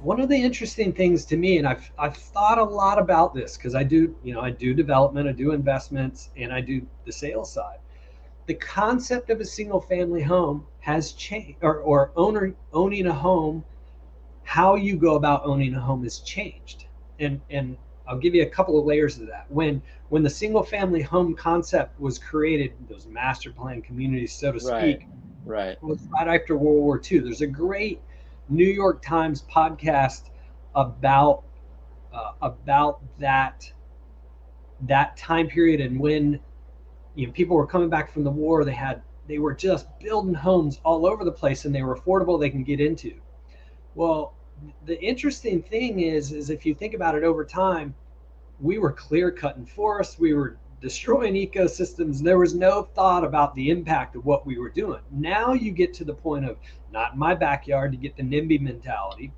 One of the interesting things to me, and I've thought a lot about this because I do development, I do investments, and I do the sales side. The concept of a single family home has changed, or owning a home, how you go about owning a home has changed. And I'll give you a couple of layers of that. When the single family home concept was created, those master plan communities, so to Right, speak, right. was right after World War II. There's a great New York Times podcast about that time period, and when people were coming back from the war, they were just building homes all over the place, and they were affordable, they can get into. Well, the interesting thing is if you think about it over time, we were clear cutting forests, we were destroying ecosystems. There was no thought about the impact of what we were doing. Now you get to the point of not in my backyard, to get the NIMBY mentality.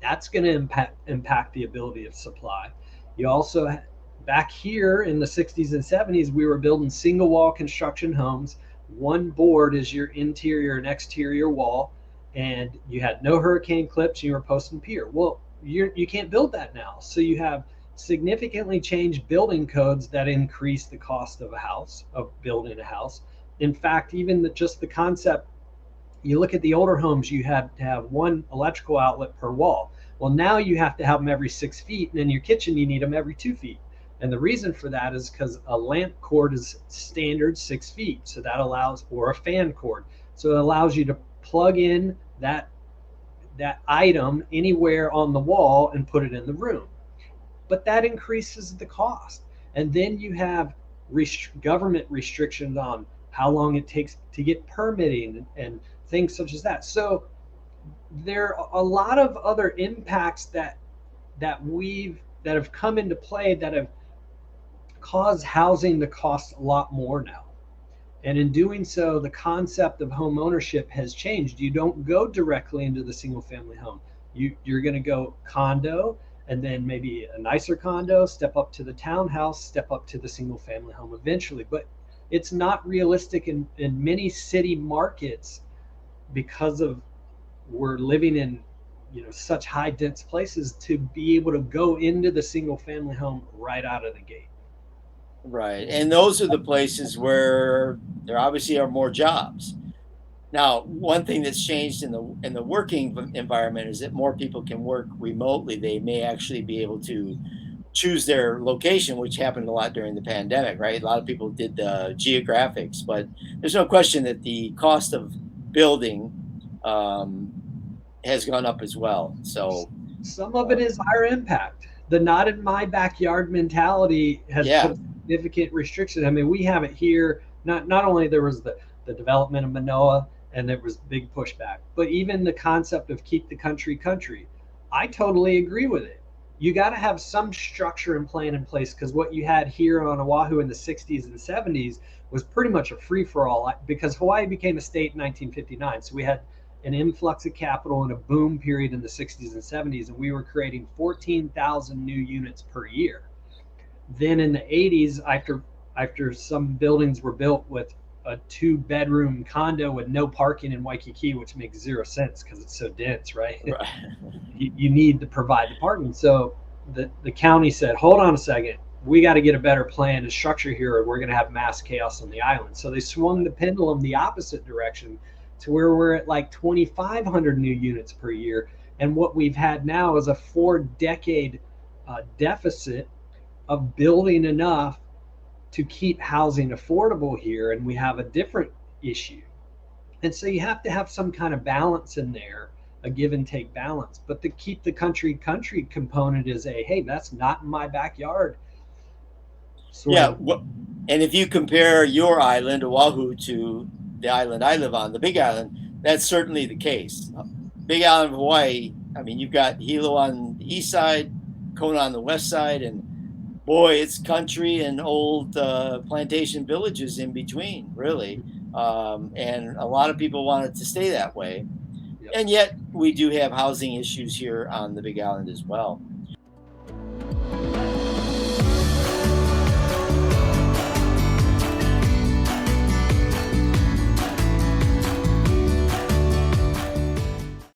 That's going to impact the ability of supply. You also, back here in the 60s and 70s, we were building single wall construction homes. One board is your interior and exterior wall, and you had no hurricane clips. You were post and pier. Well, you can't build that now. So you have significantly changed building codes that increase the cost of a house, of building a house. In fact, even just the concept, you look at the older homes, you had to have one electrical outlet per wall. Well, now you have to have them every 6 feet, and in your kitchen, you need them every 2 feet. And the reason for that is because a lamp cord is standard 6 feet. So that allows, or a fan cord. So it allows you to plug in that item anywhere on the wall and put it in the room. But that increases the cost. And then you have government restrictions on how long it takes to get permitting and things such as that. So there are a lot of other impacts that have come into play that have caused housing to cost a lot more now. And in doing so, the concept of home ownership has changed. You don't go directly into the single family home. You're going to go condo, and then maybe a nicer condo, step up to the townhouse, step up to the single family home eventually. But it's not realistic in many city markets because of we're living in such high dense places to be able to go into the single family home right out of the gate. Right. And those are the places where there obviously are more jobs. Now, one thing that's changed in the working environment is that more people can work remotely. They may actually be able to choose their location, which happened a lot during the pandemic, right? A lot of people did the geographics, but there's no question that the cost of building um, has gone up as well. So, Some of it uh, is higher impact. The not in my backyard mentality has yeah, put significant restrictions. I mean, we have it here. Not only there was the development of Manoa, and there was big pushback, but even the concept of keep the country country. I totally agree with it. You got to have some structure and plan in place, because what you had here on Oahu in the 60s and 70s was pretty much a free for all, because Hawaii became a state in 1959. So we had an influx of capital and a boom period in the 60s and 70s, and we were creating 14,000 new units per year. Then in the 80s, after some buildings were built with a two-bedroom condo with no parking in Waikiki, which makes zero sense because it's so dense, right? right. You need to provide the parking. So the county said, hold on a second, we got to get a better plan and structure here, or we're going to have mass chaos on the island. So they swung the pendulum the opposite direction to where we're at like 2,500 new units per year. And what we've had now is a 4 decade deficit of building enough to keep housing affordable here. And we have a different issue. And so you have to have some kind of balance in there, a give and take balance. But the keep the country component is a hey, that's not in my backyard sort Yeah. of. And if you compare your island, Oahu, to the island I live on, the Big Island, that's certainly the case. Big Island of Hawaii, I mean, you've got Hilo on the east side, Kona on the west side, and boy, it's country and old plantation villages in between, really. And a lot of people want it to stay that way. Yep. And yet, we do have housing issues here on the Big Island as well.